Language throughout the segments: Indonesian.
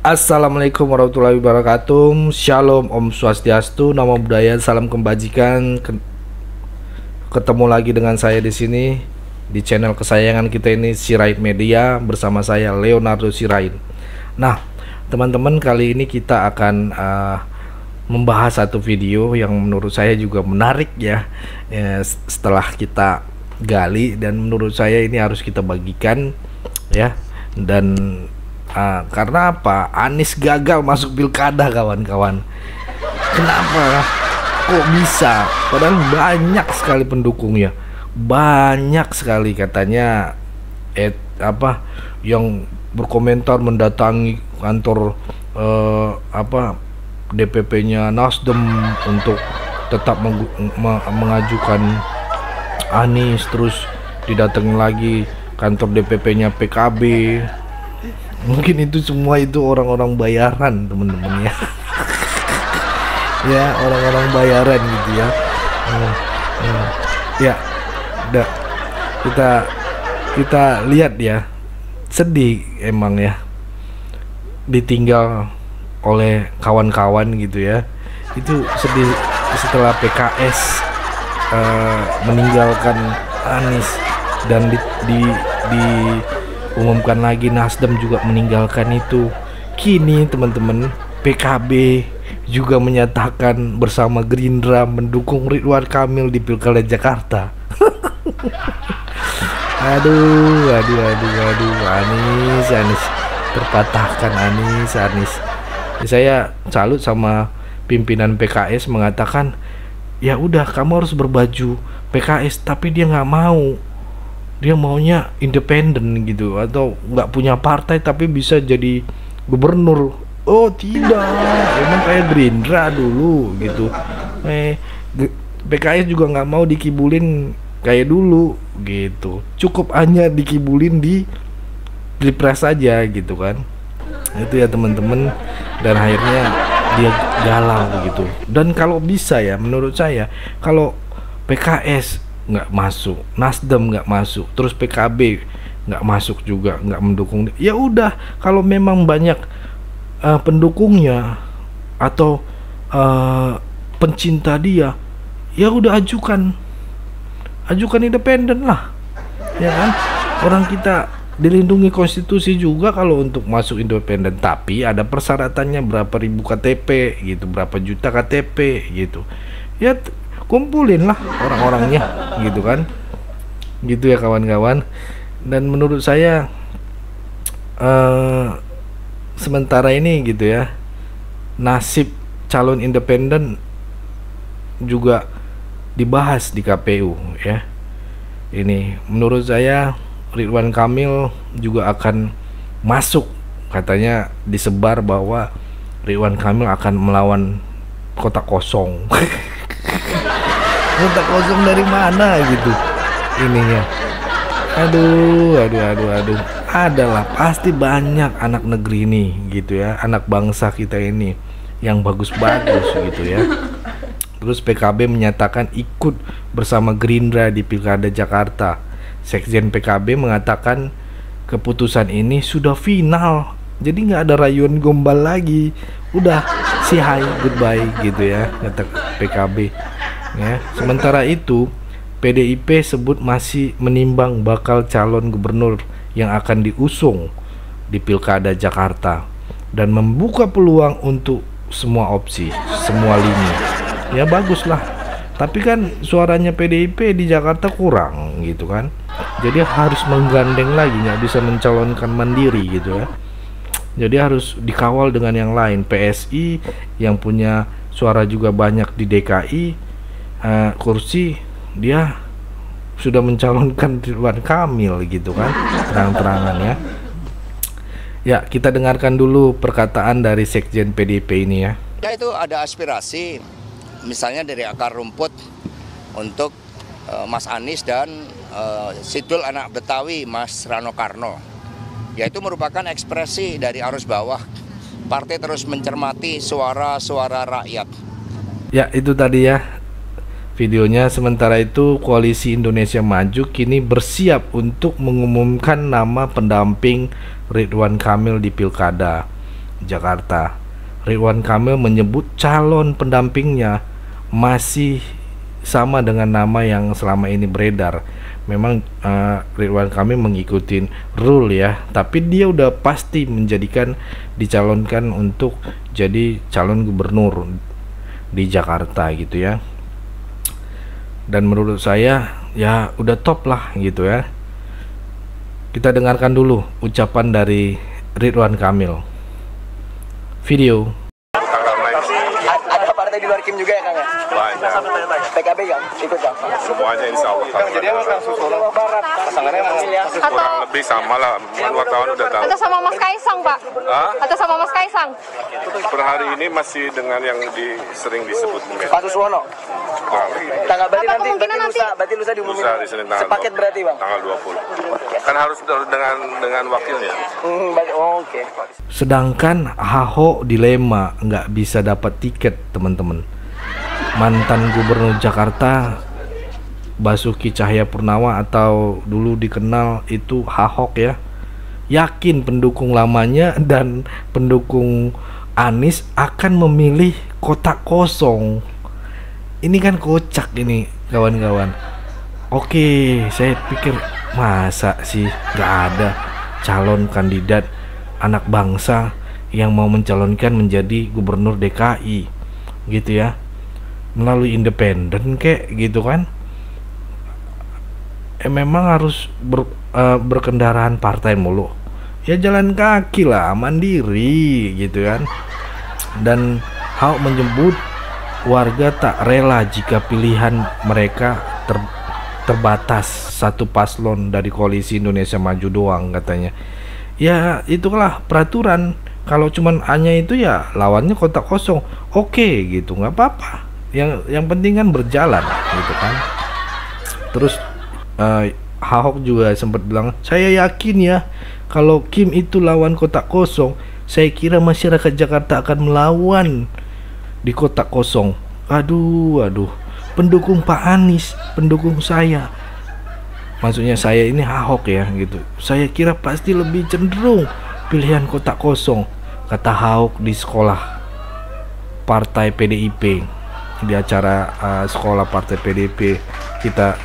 Assalamualaikum warahmatullahi wabarakatuh. Shalom, Om Swastiastu, Namo Buddhaya, salam kebajikan. Ketemu lagi dengan saya di sini di channel kesayangan kita ini, Sirait Media, bersama saya Leonardo Sirait. Nah, teman-teman, kali ini kita akan membahas satu video yang menurut saya juga menarik ya, setelah kita gali, dan menurut saya ini harus kita bagikan ya. Dan karena apa? Anies gagal masuk pilkada, kawan-kawan. Kenapa? Kok bisa? Padahal banyak sekali pendukungnya, banyak sekali katanya yang berkomentar mendatangi kantor DPP-nya Nasdem untuk tetap mengajukan Anies, terus didatangi lagi kantor DPP-nya PKB. Mungkin itu semua itu orang-orang bayaran, teman-teman ya. Ya, orang-orang bayaran gitu ya. Ya, udah kita lihat ya, sedih emang ya, ditinggal oleh kawan-kawan gitu ya. Itu sedih setelah PKS meninggalkan Anies, dan diumumkan lagi Nasdem juga meninggalkan itu. Kini teman-teman, PKB juga menyatakan bersama Gerindra mendukung Ridwan Kamil di Pilkada Jakarta. Aduh, Anies terpatahkan. Anies. Saya salut sama pimpinan PKS, mengatakan ya udah, kamu harus berbaju PKS, tapi dia nggak mau. Dia maunya independen gitu, atau nggak punya partai tapi bisa jadi gubernur. Oh tidak, emang kayak Gerindra dulu gitu. PKS juga nggak mau dikibulin kayak dulu gitu. Cukup hanya dikibulin di Pilpres saja gitu kan. Itu ya teman-teman, dan akhirnya dia galau gitu. Dan kalau bisa ya, menurut saya, kalau PKS nggak masuk, Nasdem nggak masuk, terus PKB nggak masuk juga, nggak mendukung, ya udah, kalau memang banyak pendukungnya atau pencinta dia, ya udah ajukan independen lah, ya kan. Orang kita dilindungi konstitusi juga kalau untuk masuk independen, tapi ada persyaratannya, berapa ribu KTP gitu, berapa juta KTP gitu ya. Kumpulin lah orang-orangnya gitu kan, gitu ya kawan-kawan. Dan menurut saya sementara ini gitu ya, nasib calon independen juga dibahas di KPU ya. Ini menurut saya Ridwan Kamil juga akan masuk, katanya disebar bahwa Ridwan Kamil akan melawan kota kosong. Kota kosong dari mana gitu ininya. Aduh. Adalah pasti banyak anak negeri ini gitu ya, anak bangsa kita ini yang bagus-bagus gitu ya. Terus PKB menyatakan ikut bersama Gerindra di Pilkada Jakarta. Sekjen PKB mengatakan keputusan ini sudah final, jadi nggak ada rayuan gombal lagi, udah say hi goodbye gitu ya, kata PKB ya. Sementara itu PDIP sebut masih menimbang bakal calon gubernur yang akan diusung di Pilkada Jakarta dan membuka peluang untuk semua opsi, semua lini. Ya baguslah, tapi kan suaranya PDIP di Jakarta kurang gitu kan, jadi harus menggandeng lagi, nggak bisa mencalonkan mandiri gitu ya. Jadi harus dikawal dengan yang lain. PSI yang punya suara juga banyak di DKI, kursi, dia sudah mencalonkan Ridwan Kamil gitu kan, terang-terangan ya. Ya, kita dengarkan dulu perkataan dari Sekjen PDIP ini ya. Ya, itu ada aspirasi misalnya dari akar rumput untuk Mas Anies dan Sidul anak Betawi Mas Rano Karno. Yaitu merupakan ekspresi dari arus bawah. Partai terus mencermati suara-suara rakyat. Ya, itu tadi ya videonya. Sementara itu Koalisi Indonesia Maju kini bersiap untuk mengumumkan nama pendamping Ridwan Kamil di Pilkada. Jakarta. Ridwan Kamil menyebut calon pendampingnya masih sama dengan nama yang selama ini beredar. Memang Ridwan Kamil mengikuti rule ya, tapi dia udah pasti dicalonkan untuk jadi calon gubernur di Jakarta gitu ya. Dan menurut saya ya udah top lah gitu ya. Kita dengarkan dulu ucapan dari Ridwan Kamil. Video. Ada partai di luar Kim juga ya Kang ya? Banyak. PKB Kang? Ikut Kang? Semuanya insya Allah. Jadi emang langsung Solo Barat. Pasangannya emang ya? Kurang lebih sama lah. Wartawan udah tahu. Atau sama Mas Kaisang, Pak? Hah? Atau sama Mas Kaisang? Per hari ini masih dengan yang sering disebut Pak Suswono. Tanggal berarti Apa nanti kemungkinan berarti lusa diumumin. Lusa di Senin tanggal Sepaket 20. berarti Bang? Tanggal 20. Kan harus dengan wakilnya. Oke. Sedangkan Ahok dilema nggak bisa dapat tiket, teman-teman. Mantan Gubernur Jakarta Basuki Cahayapurnama atau dulu dikenal itu Ahok ya, yakin pendukung lamanya dan pendukung Anies akan memilih kotak kosong. Ini kan kocak ini kawan-kawan. Oke, saya pikir masa sih nggak ada calon kandidat anak bangsa yang mau mencalonkan menjadi gubernur DKI gitu ya, melalui independen kek gitu kan. Memang harus berkendaraan partai mulu ya, jalan kaki lah, mandiri gitu kan. Dan Ahok menyebut warga tak rela jika pilihan mereka terbatas satu paslon dari koalisi Indonesia Maju doang katanya. Ya itulah peraturan, kalau cuman hanya itu ya lawannya kotak kosong, oke gitu, nggak apa-apa, yang penting kan berjalan gitu kan. Terus Ahok juga sempat bilang, saya yakin ya kalau Kim itu lawan kotak kosong, saya kira masyarakat Jakarta akan melawan di kotak kosong. Aduh, pendukung Pak Anies, pendukung saya, maksudnya saya ini Ahok ya gitu, saya kira pasti lebih cenderung pilihan kotak kosong, kata Ahok di sekolah partai PDIP, di acara sekolah partai PDIP. Kita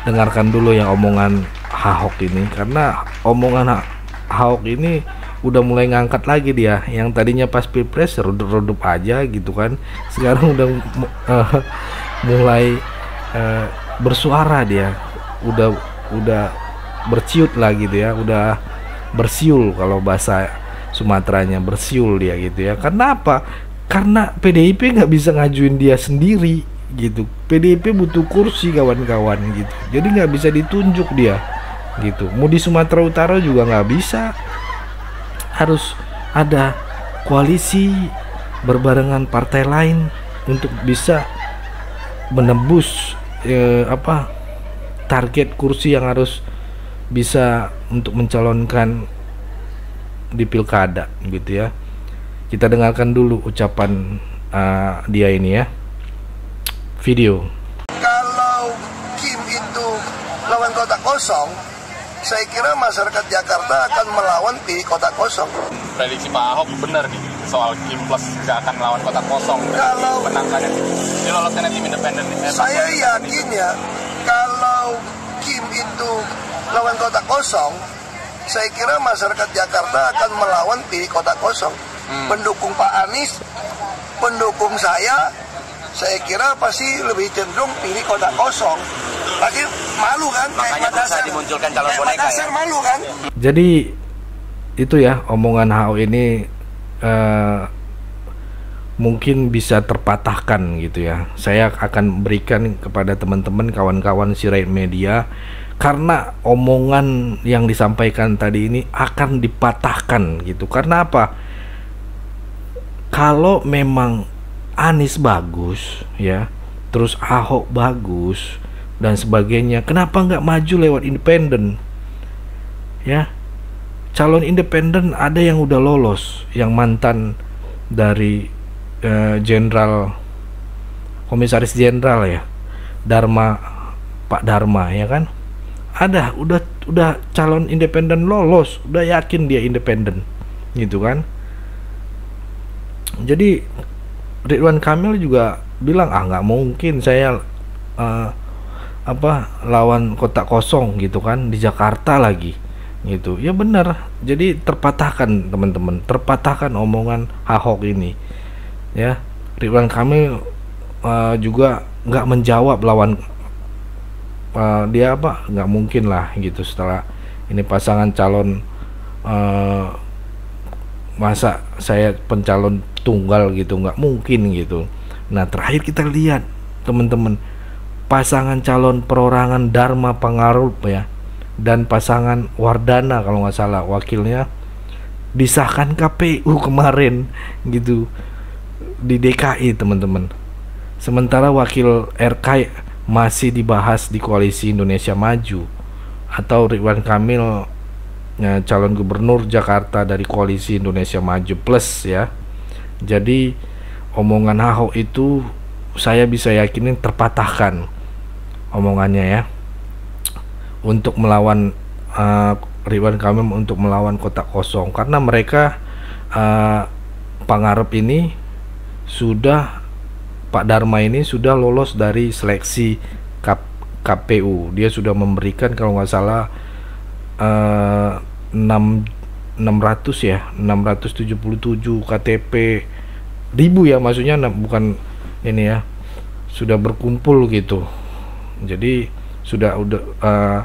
dengarkan dulu yang omongan Ahok ini, karena omongan Ahok ini udah mulai ngangkat lagi dia. Yang tadinya pas pilpres redup-redup aja gitu kan, sekarang udah mulai bersuara dia, udah berciut lagi gitu ya, udah bersiul kalau bahasa Sumateranya, bersiul dia gitu ya. Karena apa? Karena PDIP nggak bisa ngajuin dia sendiri gitu. PDIP butuh kursi kawan-kawan gitu, jadi nggak bisa ditunjuk dia gitu. Mau di Sumatera Utara juga nggak bisa, harus ada koalisi berbarengan partai lain untuk bisa menembus target kursi yang harus bisa untuk mencalonkan di pilkada gitu ya. Kita dengarkan dulu ucapan dia ini ya, video. Kalau Kim itu lawan kotak kosong, saya kira masyarakat Jakarta akan melawan pilih kotak kosong. Prediksi Pak Ahok benar nih soal Kim plus gak akan melawan kotak kosong. Kalau menangkannya diloloskan tim independen. Saya yakin ya, kalau Kim itu lawan kotak kosong, saya kira masyarakat Jakarta akan melawan pilih kotak kosong. Pendukung Pak Anies, pendukung saya kira pasti lebih cenderung pilih kotak kosong. Pasti malu kan? Makanya bisa dimunculkan calon boneka ya. Malu kan? Jadi itu ya omongan Ahok ini mungkin bisa terpatahkan gitu ya. Saya akan berikan kepada teman-teman kawan-kawan Sirait Media, karena omongan yang disampaikan tadi ini akan dipatahkan gitu. Karena apa? Kalau memang Anies bagus ya, terus Ahok bagus dan sebagainya, kenapa nggak maju lewat independen ya? Calon independen ada yang udah lolos, yang mantan dari jenderal, komisaris jenderal ya, Pak Dharma ya kan, ada udah calon independen lolos, udah yakin dia independen gitu kan. Jadi Ridwan Kamil juga bilang nggak mungkin saya lawan kotak kosong gitu kan, di Jakarta lagi gitu. Ya benar, jadi terpatahkan teman-teman, terpatahkan omongan Ahok ini ya. Ridwan Kamil juga nggak menjawab lawan dia nggak mungkin lah gitu setelah ini pasangan calon, masa saya pencalon tunggal gitu, nggak mungkin gitu. Nah terakhir kita lihat teman-teman, pasangan calon perorangan Dharma Pangarup ya, dan pasangan Wardana kalau nggak salah wakilnya, disahkan KPU kemarin gitu di DKI teman-teman. Sementara wakil RK masih dibahas di Koalisi Indonesia Maju, atau Ridwan Kamil calon gubernur Jakarta dari Koalisi Indonesia Maju Plus ya. Jadi omongan Ahok itu saya bisa yakinin terpatahkan omongannya ya, untuk melawan Ridwan Kamil, untuk melawan kotak kosong, karena mereka Pangarep ini sudah, Pak Dharma ini sudah lolos dari seleksi KPU. Dia sudah memberikan kalau nggak salah 677 KTP ribu ya, maksudnya bukan ini ya, sudah berkumpul gitu. Jadi udah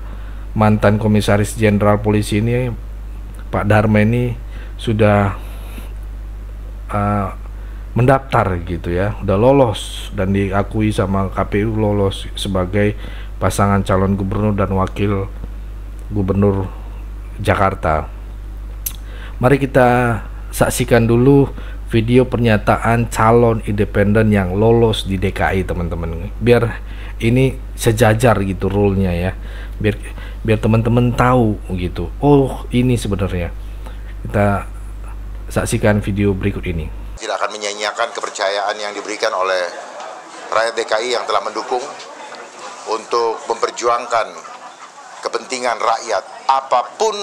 mantan komisaris jenderal polisi ini, Pak Dharma ini sudah mendaftar gitu ya, udah lolos dan diakui sama KPU lolos sebagai pasangan calon gubernur dan wakil gubernur Jakarta. Mari kita saksikan dulu video pernyataan calon independen yang lolos di DKI teman-teman, biar ini sejajar gitu rule-nya ya, biar teman-teman tahu gitu. Oh ini sebenarnya. Kita saksikan video berikut ini. Tidak akan menyanyiakan kepercayaan yang diberikan oleh rakyat DKI yang telah mendukung untuk memperjuangkan kepentingan rakyat. Apapun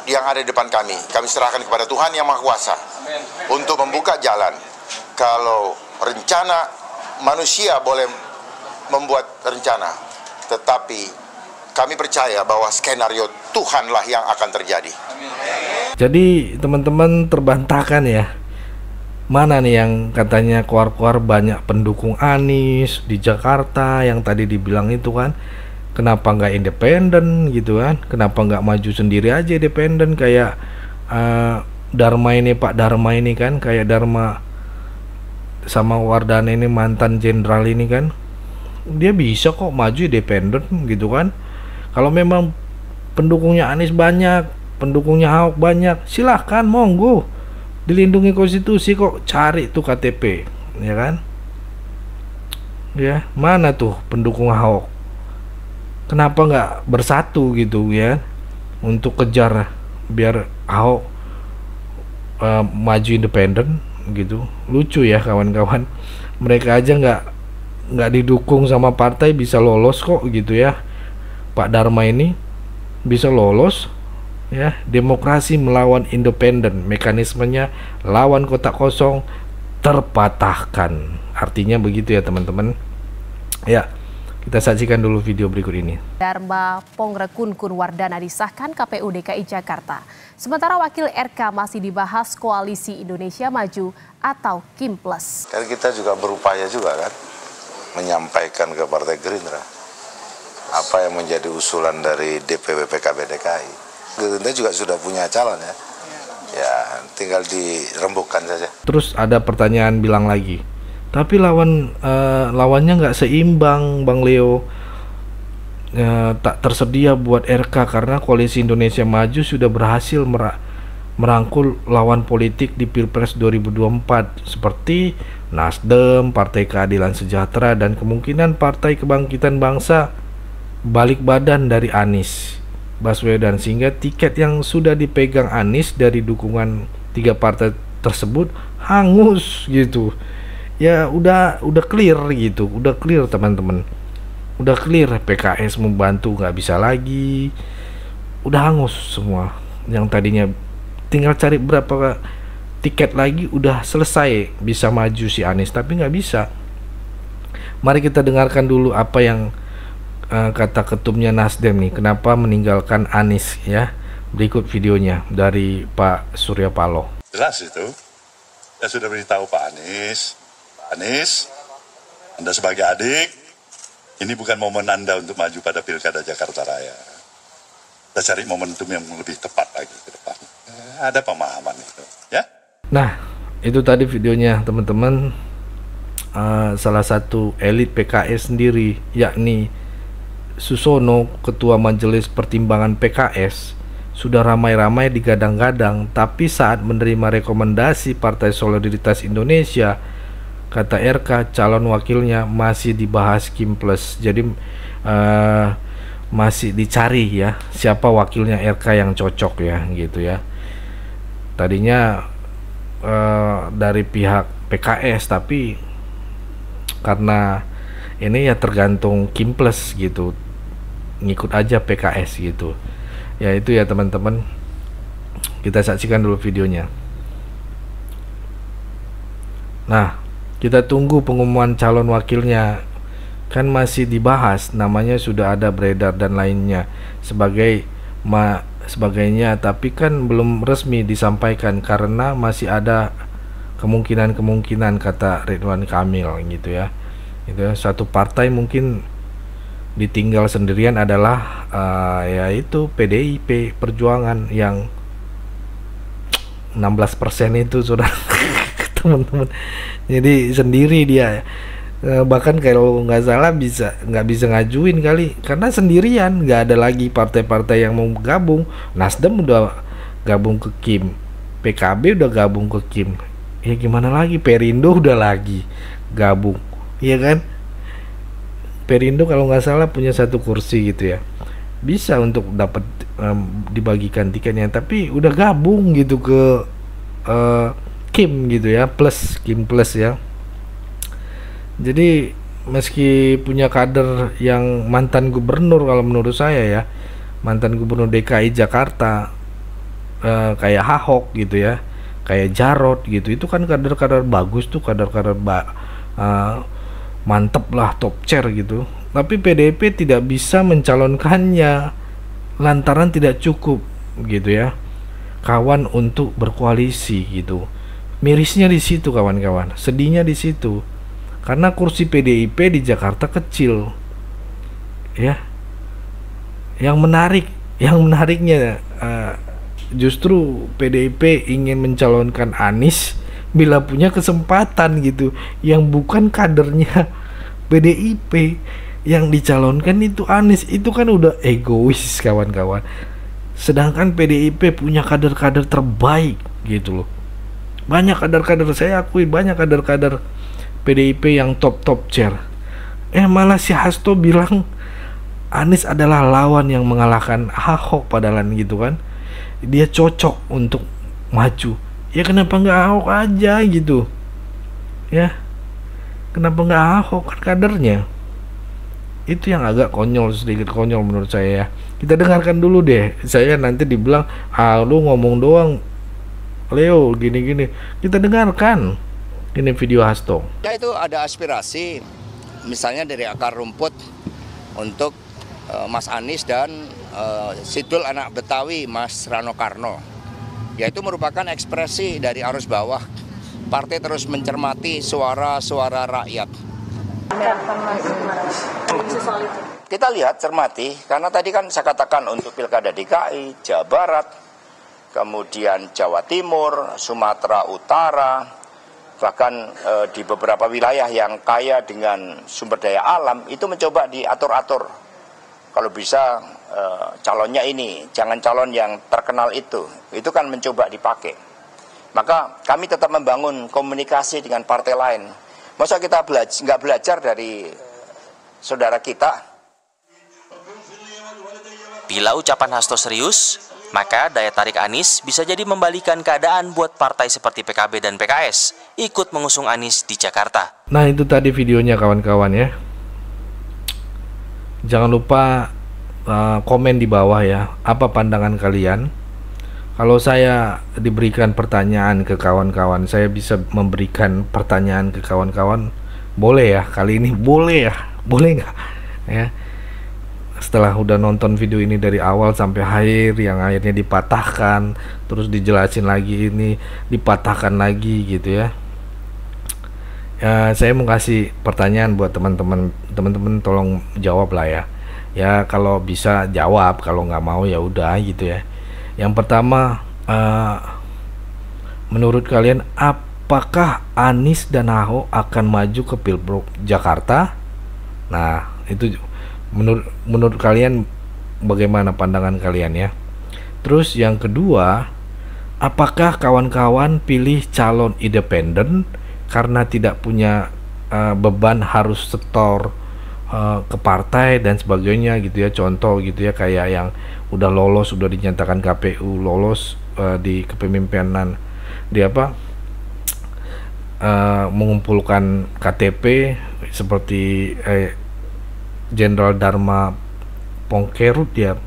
yang ada di depan kami serahkan kepada Tuhan Yang Maha Kuasa untuk membuka jalan. Kalau rencana manusia boleh membuat rencana, tetapi kami percaya bahwa skenario Tuhanlah yang akan terjadi. Jadi teman-teman terbantahkan ya, mana nih yang katanya keluar-keluar banyak pendukung Anies di Jakarta yang tadi dibilang itu kan, kenapa nggak independen gitu kan, kenapa nggak maju sendiri aja independen kayak Dharma ini, Pak Dharma ini kan, kayak Dharma sama Wardana ini mantan jenderal ini kan, dia bisa kok maju independen gitu kan. Kalau memang pendukungnya Anies banyak, pendukungnya Ahok banyak, silahkan monggo, dilindungi konstitusi kok, cari tuh KTP ya kan ya. Mana tuh pendukung Ahok, kenapa nggak bersatu gitu ya untuk kejar biar Ahok maju independen gitu. Lucu ya kawan-kawan, mereka aja nggak didukung sama partai bisa lolos kok gitu ya. Pak Dharma ini bisa lolos ya. Demokrasi melawan independen, mekanismenya lawan kotak kosong, terpatahkan. Artinya begitu ya teman-teman ya. Kita saksikan dulu video berikut ini. Dharma Pongrekun Wardana disahkan KPU DKI Jakarta. Sementara wakil RK masih dibahas Koalisi Indonesia Maju atau KIM Plus. Kan kita juga berupaya juga kan menyampaikan ke Partai Gerindra apa yang menjadi usulan dari DPW PKB DKI. Gerindra juga sudah punya calon ya. Ya, tinggal dirembukkan saja. Terus ada pertanyaan bilang lagi, tapi lawannya nggak seimbang Bang Leo, tak tersedia buat RK karena Koalisi Indonesia Maju sudah berhasil merangkul lawan politik di Pilpres 2024 seperti Nasdem, Partai Keadilan Sejahtera, dan kemungkinan Partai Kebangkitan Bangsa balik badan dari Anies Baswedan, sehingga tiket yang sudah dipegang Anies dari dukungan tiga partai tersebut hangus gitu. Ya udah clear gitu, udah clear teman-teman, udah clear. PKS membantu nggak bisa lagi, udah hangus semua. Yang tadinya tinggal cari berapa tiket lagi udah selesai bisa maju si Anies, tapi nggak bisa. Mari kita dengarkan dulu apa yang kata ketumnya Nasdem nih, kenapa meninggalkan Anies ya. Berikut videonya dari Pak Surya Paloh. Jelas itu, saya sudah beritahu Pak Anies, Anda sebagai adik, ini bukan momen Anda untuk maju pada Pilkada Jakarta Raya. Kita cari momentum yang lebih tepat lagi ke depan. Ada pemahaman itu, ya. Nah, itu tadi videonya teman-teman. Salah satu elit PKS sendiri, yakni Susono, Ketua Majelis Pertimbangan PKS, sudah ramai-ramai digadang-gadang, tapi saat menerima rekomendasi Partai Solidaritas Indonesia, kata RK, calon wakilnya masih dibahas Kim Plus. Jadi masih dicari ya siapa wakilnya RK yang cocok ya gitu ya. Tadinya dari pihak PKS, tapi karena ini ya tergantung Kim Plus gitu, ngikut aja PKS gitu. Ya itu ya teman-teman, kita saksikan dulu videonya. Nah, kita tunggu pengumuman calon wakilnya, kan masih dibahas, namanya sudah ada beredar dan lainnya sebagainya, tapi kan belum resmi disampaikan karena masih ada kemungkinan kata Ridwan Kamil gitu ya. Itu satu partai mungkin ditinggal sendirian adalah yaitu PDIP Perjuangan yang 16% itu sudah teman-teman. Jadi sendiri dia, bahkan kalau nggak salah nggak bisa ngajuin kali karena sendirian, nggak ada lagi partai-partai yang mau gabung. Nasdem udah gabung ke Kim, PKB udah gabung ke Kim, ya gimana lagi, Perindo udah lagi gabung, iya kan? Perindo kalau nggak salah punya 1 kursi gitu ya, bisa untuk dapat dibagikan tiketnya, tapi udah gabung gitu ke Kim gitu ya, Kim Plus ya. Jadi meski punya kader yang mantan gubernur, kalau menurut saya ya, mantan gubernur DKI Jakarta kayak Ahok gitu ya, kayak Jarot gitu, itu kan kader-kader bagus tuh, kader-kader mantep lah, top chair gitu. Tapi PDIP tidak bisa mencalonkannya lantaran tidak cukup gitu ya kawan untuk berkoalisi gitu. Mirisnya di situ kawan-kawan, sedihnya di situ, karena kursi PDIP di Jakarta kecil ya. Yang menariknya justru PDIP ingin mencalonkan Anies bila punya kesempatan gitu, yang bukan kadernya PDIP yang dicalonkan itu Anies. Itu kan udah egois kawan-kawan. Sedangkan PDIP punya kader-kader terbaik gitu loh. Banyak kader-kader, saya akui banyak kader-kader PDIP yang top chair. Malah si Hasto bilang Anies adalah lawan yang mengalahkan Ahok padahal gitu kan. Dia cocok untuk maju. Ya kenapa nggak Ahok aja gitu ya, kenapa nggak Ahok, kan kadernya. Itu yang agak konyol, sedikit konyol menurut saya ya. Kita dengarkan dulu deh, saya nanti dibilang lu ngomong doang Leo gini-gini. Kita dengarkan ini video Hasto. Ya itu ada aspirasi misalnya dari akar rumput untuk Mas Anies dan Sidul anak Betawi Mas Rano Karno. Yaitu merupakan ekspresi dari arus bawah. Partai terus mencermati suara-suara rakyat. Kita lihat, cermati, karena tadi kan saya katakan untuk Pilkada DKI, Jawa Barat, kemudian Jawa Timur, Sumatera Utara, bahkan di beberapa wilayah yang kaya dengan sumber daya alam, itu mencoba diatur-atur. Kalau bisa calonnya ini, jangan calon yang terkenal itu kan mencoba dipakai. Maka kami tetap membangun komunikasi dengan partai lain. Masa kita nggak belajar dari saudara kita? Bila ucapan Hasto serius, maka daya tarik Anies bisa jadi membalikan keadaan buat partai seperti PKB dan PKS ikut mengusung Anies di Jakarta. Nah itu tadi videonya kawan-kawan ya. Jangan lupa komen di bawah ya, apa pandangan kalian Kalau saya diberikan pertanyaan ke kawan-kawan, saya bisa memberikan pertanyaan ke kawan-kawan. Boleh ya kali ini? Boleh ya? Boleh nggak? Ya. Setelah udah nonton video ini dari awal sampai akhir, yang akhirnya dipatahkan, terus dijelasin lagi, ini dipatahkan lagi gitu ya. Ya, saya mau kasih pertanyaan buat teman-teman. Teman-teman tolong jawab lah ya. Ya kalau bisa jawab, kalau nggak mau ya udah gitu ya. Yang pertama, menurut kalian apakah Anies dan Ahok akan maju ke Pilgub Jakarta? Nah, itu menurut kalian bagaimana pandangan kalian ya? Terus yang kedua, apakah kawan-kawan pilih calon independen karena tidak punya beban harus setor ke partai dan sebagainya gitu ya? Contoh gitu ya, kayak yang udah lolos, udah dinyatakan KPU lolos di kepemimpinan di mengumpulkan KTP seperti Jenderal Dharma Pongkerut ya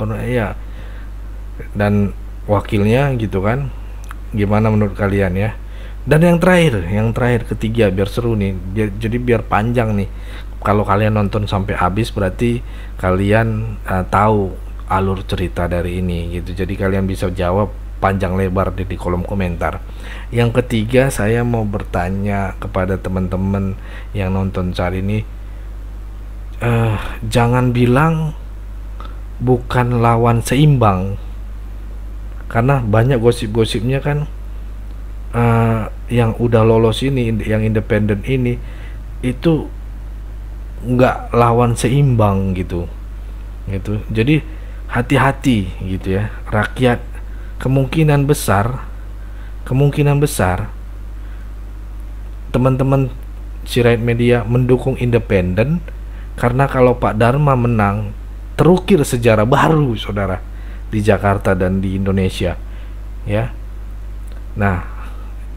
dan wakilnya gitu kan. Gimana menurut kalian ya? Dan yang terakhir ketiga, biar seru nih, jadi biar panjang nih. Kalau kalian nonton sampai habis berarti kalian tahu alur cerita dari ini gitu. Jadi kalian bisa jawab panjang lebar di kolom komentar. Yang ketiga, saya mau bertanya kepada teman-teman yang nonton saat ini, jangan bilang bukan lawan seimbang, karena banyak gosip-gosipnya kan. Yang udah lolos ini, yang independen ini, itu nggak lawan seimbang gitu. Jadi hati-hati gitu ya, rakyat. Kemungkinan besar teman-teman Sirait Media mendukung independen, karena kalau Pak Dharma menang, terukir sejarah baru saudara di Jakarta dan di Indonesia ya. Nah,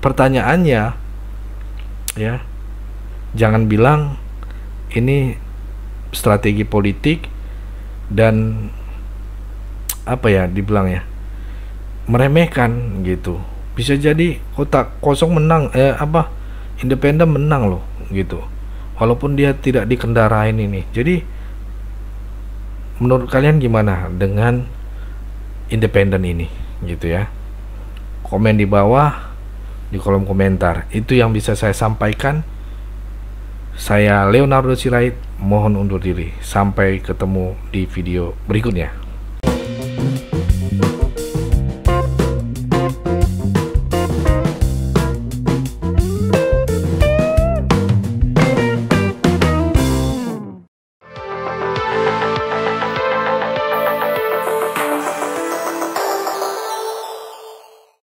pertanyaannya ya, jangan bilang ini strategi politik dan dibilang ya, meremehkan gitu. Bisa jadi kotak kosong menang, independen menang loh gitu, walaupun dia tidak dikendarain ini. Jadi menurut kalian gimana dengan independen ini gitu ya? Komen di bawah di kolom komentar. Itu yang bisa saya sampaikan. Saya Leonardo Sirait mohon undur diri. Sampai ketemu di video berikutnya.